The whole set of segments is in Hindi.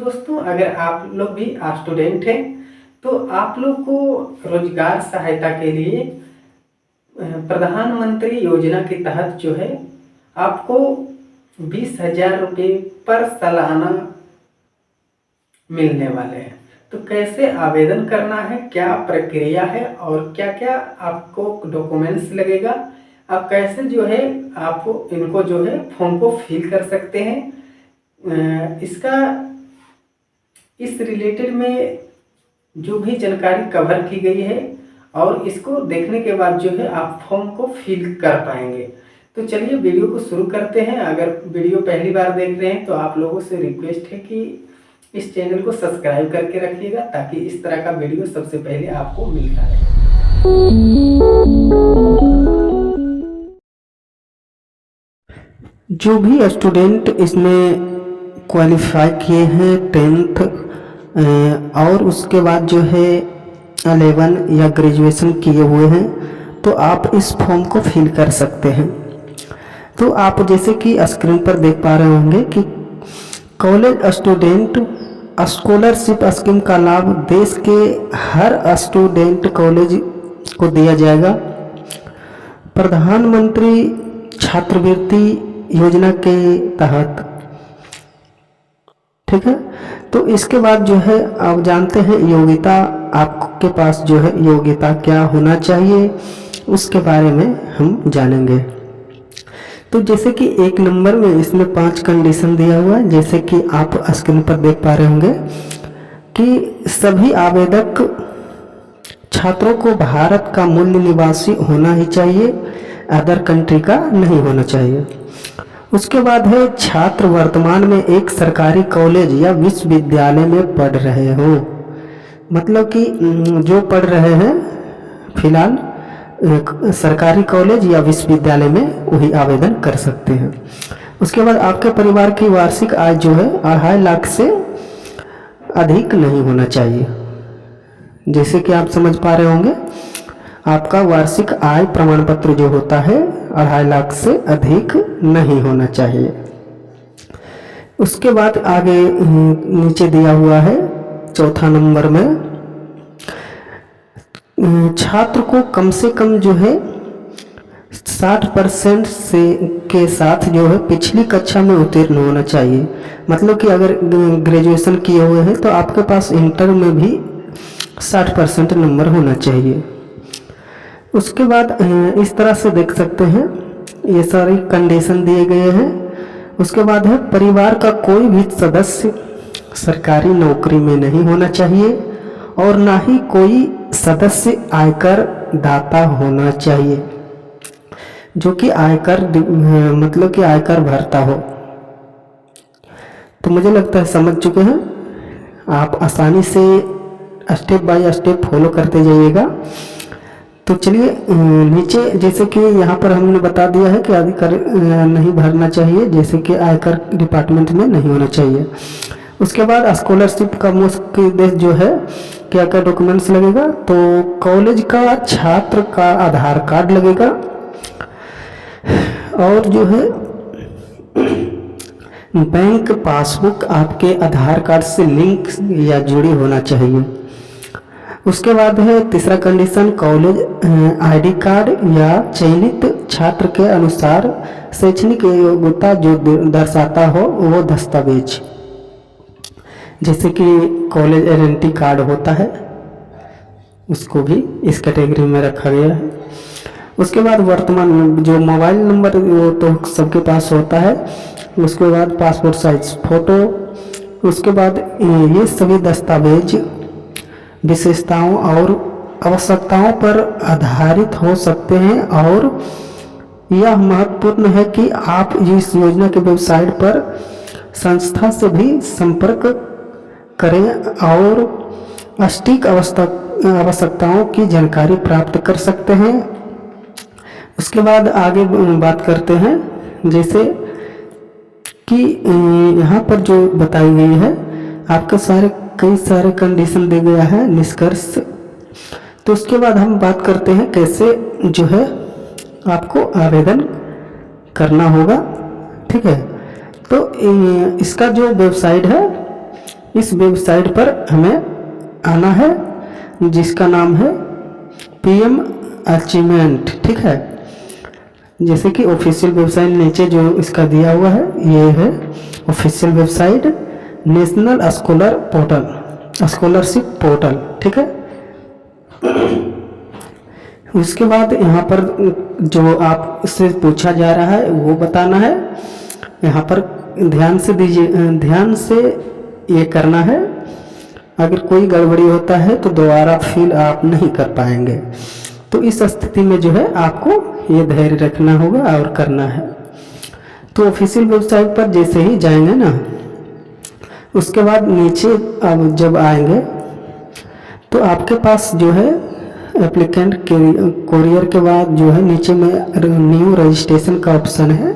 दोस्तों, अगर आप लोग भी स्टूडेंट हैं तो आप लोग को रोजगार सहायता के लिए प्रधानमंत्री योजना के तहत जो है आपको 20,000 रुपये पर सालाना मिलने वाले हैं। तो कैसे आवेदन करना है, क्या प्रक्रिया है और क्या क्या आपको डॉक्यूमेंट्स लगेगा, आप कैसे जो है आप इनको जो है फॉर्म को फिल कर सकते हैं, इसका इस रिलेटेड में जो भी जानकारी कवर की गई है और इसको देखने के बाद जो है आप फॉर्म को फिल कर पाएंगे। तो चलिए वीडियो को शुरू करते हैं। अगर वीडियो पहली बार देख रहे हैं तो आप लोगों से रिक्वेस्ट है कि इस चैनल को सब्सक्राइब करके रखिएगा ताकि इस तरह का वीडियो सबसे पहले आपको मिलता रहे। जो भी स्टूडेंट इसमें क्वालिफाई किए हैं 10th और उसके बाद जो है 11 या ग्रेजुएशन किए हुए हैं तो आप इस फॉर्म को फिल कर सकते हैं। तो आप जैसे कि स्क्रीन पर देख पा रहे होंगे कि कॉलेज स्टूडेंट स्कॉलरशिप स्कीम का लाभ देश के हर स्टूडेंट कॉलेज को दिया जाएगा। प्रधानमंत्री छात्रवृत्ति योजना के तहत, ठीक है। तो इसके बाद जो है आप जानते हैं योग्यता, आपके पास जो है योग्यता क्या होना चाहिए उसके बारे में हम जानेंगे। तो जैसे कि 1 नंबर में इसमें 5 कंडीशन दिया हुआ है, जैसे कि आप स्क्रीन पर देख पा रहे होंगे कि सभी आवेदक छात्रों को भारत का मूल निवासी होना ही चाहिए, अदर कंट्री का नहीं होना चाहिए। उसके बाद है छात्र वर्तमान में एक सरकारी कॉलेज या विश्वविद्यालय में पढ़ रहे हो, मतलब कि जो पढ़ रहे हैं फिलहाल सरकारी कॉलेज या विश्वविद्यालय में वही आवेदन कर सकते हैं। उसके बाद आपके परिवार की वार्षिक आय जो है 2.5 लाख से अधिक नहीं होना चाहिए। जैसे कि आप समझ पा रहे होंगे आपका वार्षिक आय प्रमाण पत्र जो होता है 2.5 लाख से अधिक नहीं होना चाहिए। उसके बाद आगे नीचे दिया हुआ है 4था नंबर में छात्र को कम से कम जो है 60% से के साथ जो है पिछली कक्षा में उत्तीर्ण होना चाहिए। मतलब कि अगर ग्रेजुएशन किए हुए हैं तो आपके पास इंटर में भी 60% नंबर होना चाहिए। उसके बाद इस तरह से देख सकते हैं ये सारी कंडीशन दिए गए हैं। उसके बाद है परिवार का कोई भी सदस्य सरकारी नौकरी में नहीं होना चाहिए और ना ही कोई सदस्य आयकर दाता होना चाहिए जो कि आयकर मतलब कि आयकर भरता हो। तो मुझे लगता है समझ चुके हैं आप, आसानी से स्टेप बाय स्टेप फॉलो करते जाइएगा। तो चलिए नीचे जैसे कि यहाँ पर हमने बता दिया है कि आयकर नहीं भरना चाहिए, जैसे कि आयकर डिपार्टमेंट में नहीं होना चाहिए। उसके बाद स्कॉलरशिप का मुख्य उद्देश्य जो है क्या क्या डॉक्यूमेंट्स लगेगा, तो कॉलेज का छात्र का आधार कार्ड लगेगा और जो है बैंक पासबुक आपके आधार कार्ड से लिंक या जुड़ी होना चाहिए। उसके बाद है तीसरा कंडीशन कॉलेज आईडी कार्ड या चयनित छात्र के अनुसार शैक्षणिक योग्यता जो दर्शाता हो वो दस्तावेज, जैसे कि कॉलेज आइडेंटिटी कार्ड होता है उसको भी इस कैटेगरी में रखा गया है। उसके बाद वर्तमान में जो मोबाइल नंबर वो तो सबके पास होता है। उसके बाद पासपोर्ट साइज फोटो। उसके बाद ये सभी दस्तावेज विशेषताओं और आवश्यकताओं पर आधारित हो सकते हैं और यह महत्वपूर्ण है कि आप इस योजना के वेबसाइट पर संस्था से भी संपर्क करें और सटीक आवश्यकताओं की जानकारी प्राप्त कर सकते हैं। उसके बाद आगे बात करते हैं जैसे कि यहाँ पर जो बताई गई है आपके कई सारे कंडीशन दे गया है निष्कर्ष। तो उसके बाद हम बात करते हैं कैसे जो है आपको आवेदन करना होगा, ठीक है। तो इसका जो वेबसाइट है इस वेबसाइट पर हमें आना है, जिसका नाम है PM अचीवमेंट। ठीक है, जैसे कि ऑफिशियल वेबसाइट नीचे जो इसका दिया हुआ है, ये है official website national scholarship portal. ठीक है, उसके बाद यहाँ पर जो आपसे पूछा जा रहा है वो बताना है। यहाँ पर ध्यान से दीजिए, ध्यान से ये करना है। अगर कोई गड़बड़ी होता है तो दोबारा फिल आप नहीं कर पाएंगे। तो इस स्थिति में जो है आपको ये धैर्य रखना होगा और करना है। तो ऑफिशियल वेबसाइट पर जैसे ही जाएंगे ना, उसके बाद नीचे अब जब आएंगे तो आपके पास जो है एप्लीकेंट कोरियर के बाद जो है नीचे में न्यू रजिस्ट्रेशन का ऑप्शन है।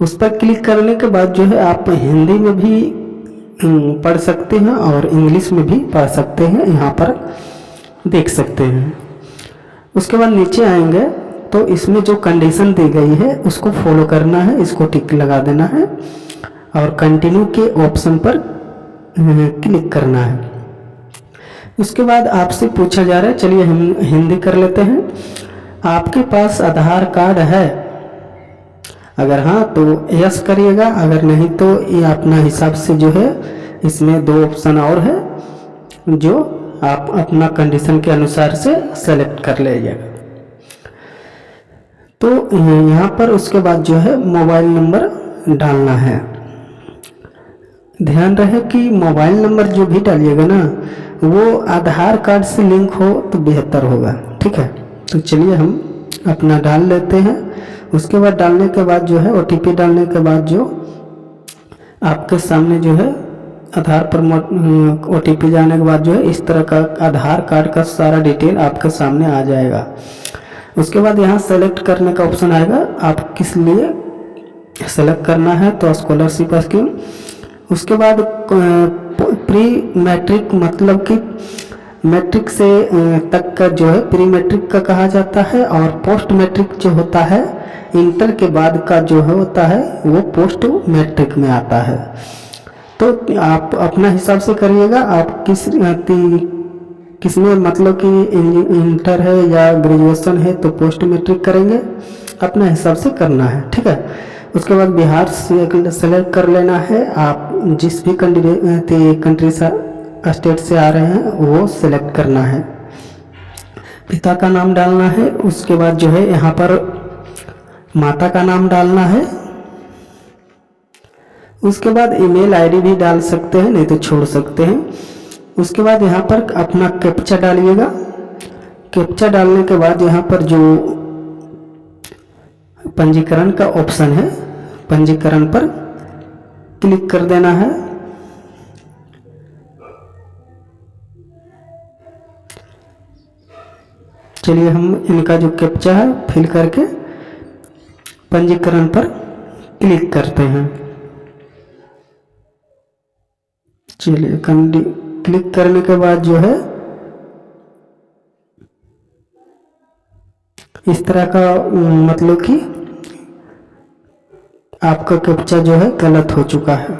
उस पर क्लिक करने के बाद जो है आप हिंदी में भी पढ़ सकते हैं और इंग्लिश में भी पढ़ सकते हैं, यहाँ पर देख सकते हैं। उसके बाद नीचे आएंगे तो इसमें जो कंडीशन दी गई है उसको फॉलो करना है, इसको टिक लगा देना है और कंटिन्यू के ऑप्शन पर क्लिक करना है। उसके बाद आपसे पूछा जा रहा है, चलिए हम हिंदी कर लेते हैं, आपके पास आधार कार्ड है? अगर हाँ तो यस करिएगा, अगर नहीं तो ये अपना हिसाब से जो है इसमें 2 ऑप्शन और है जो आप अपना कंडीशन के अनुसार से सेलेक्ट कर लीजिएगा। तो यहाँ पर उसके बाद जो है मोबाइल नंबर डालना है। ध्यान रहे कि मोबाइल नंबर जो भी डालिएगा ना वो आधार कार्ड से लिंक हो तो बेहतर होगा। ठीक है, तो चलिए हम अपना डाल लेते हैं। उसके बाद डालने के बाद जो है OTP डालने के बाद जो आपके सामने जो है आधार पर OTP जाने के बाद जो है इस तरह का आधार कार्ड का सारा डिटेल आपके सामने आ जाएगा। उसके बाद यहाँ सेलेक्ट करने का ऑप्शन आएगा, आप किस लिए सेलेक्ट करना है तो स्कॉलरशिप स्कीम। उसके बाद प्री मैट्रिक मतलब कि मैट्रिक से तक का जो है प्री मैट्रिक का कहा जाता है, और पोस्ट मैट्रिक जो होता है इंटर के बाद का जो है होता है वो पोस्ट मैट्रिक में आता है। तो आप अपना हिसाब से करिएगा, आप किसमें मतलब कि इंटर है या ग्रेजुएशन है तो पोस्ट मैट्रिक करेंगे, अपना हिसाब से करना है। ठीक है, उसके बाद बिहार से सेलेक्ट कर लेना है, आप जिस भी कंट्री स्टेट से आ रहे हैं वो सेलेक्ट करना है। पिता का नाम डालना है। उसके बाद जो है यहाँ पर माता का नाम डालना है। उसके बाद ईमेल आईडी भी डाल सकते हैं, नहीं तो छोड़ सकते हैं। उसके बाद यहाँ पर अपना कैप्चा डालिएगा। कैप्चा डालने के बाद यहाँ पर जो पंजीकरण का ऑप्शन है, पंजीकरण पर क्लिक कर देना है। चलिए हम इनका जो कैप्चा है फिल करके पंजीकरण पर क्लिक करते हैं। चलिए क्लिक करने के बाद जो है इस तरह का मतलब कि आपका कैप्चा जो है गलत हो चुका है।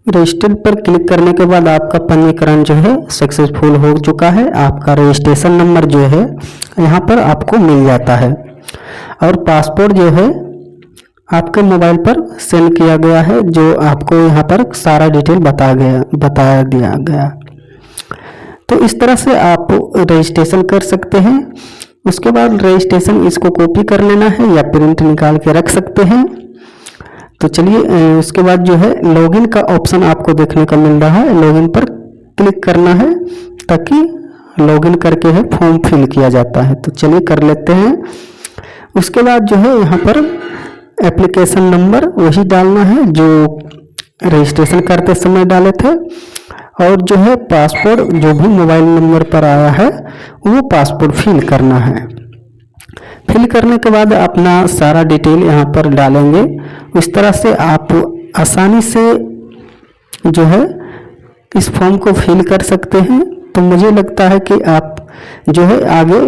रजिस्टर पर क्लिक करने के बाद आपका पंजीकरण जो है सक्सेसफुल हो चुका है। आपका रजिस्ट्रेशन नंबर जो है यहाँ पर आपको मिल जाता है, और पासपोर्ट जो है आपके मोबाइल पर सेंड किया गया है, जो आपको यहाँ पर सारा डिटेल बताया दिया गया। तो इस तरह से आप रजिस्ट्रेशन कर सकते हैं। उसके बाद रजिस्ट्रेशन इसको कॉपी कर लेना है या प्रिंट निकाल के रख सकते हैं। तो चलिए उसके बाद जो है लॉगिन का ऑप्शन आपको देखने को मिल रहा है, लॉगिन पर क्लिक करना है ताकि लॉगिन करके है फॉर्म फिल किया जाता है। तो चलिए कर लेते हैं। उसके बाद जो है यहाँ पर एप्लीकेशन नंबर वही डालना है जो रजिस्ट्रेशन करते समय डाले थे, और जो है पासपोर्ट जो भी मोबाइल नंबर पर आया है वो पासपोर्ट फिल करना है। फिल करने के बाद अपना सारा डिटेल यहाँ पर डालेंगे। इस तरह से आप आसानी से जो है इस फॉर्म को फिल कर सकते हैं। तो मुझे लगता है कि आप जो है आगे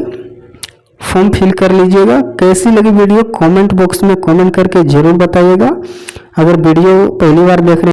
फॉर्म फिल कर लीजिएगा। कैसी लगी वीडियो कमेंट बॉक्स में कमेंट करके ज़रूर बताइएगा। अगर वीडियो पहली बार देख रहे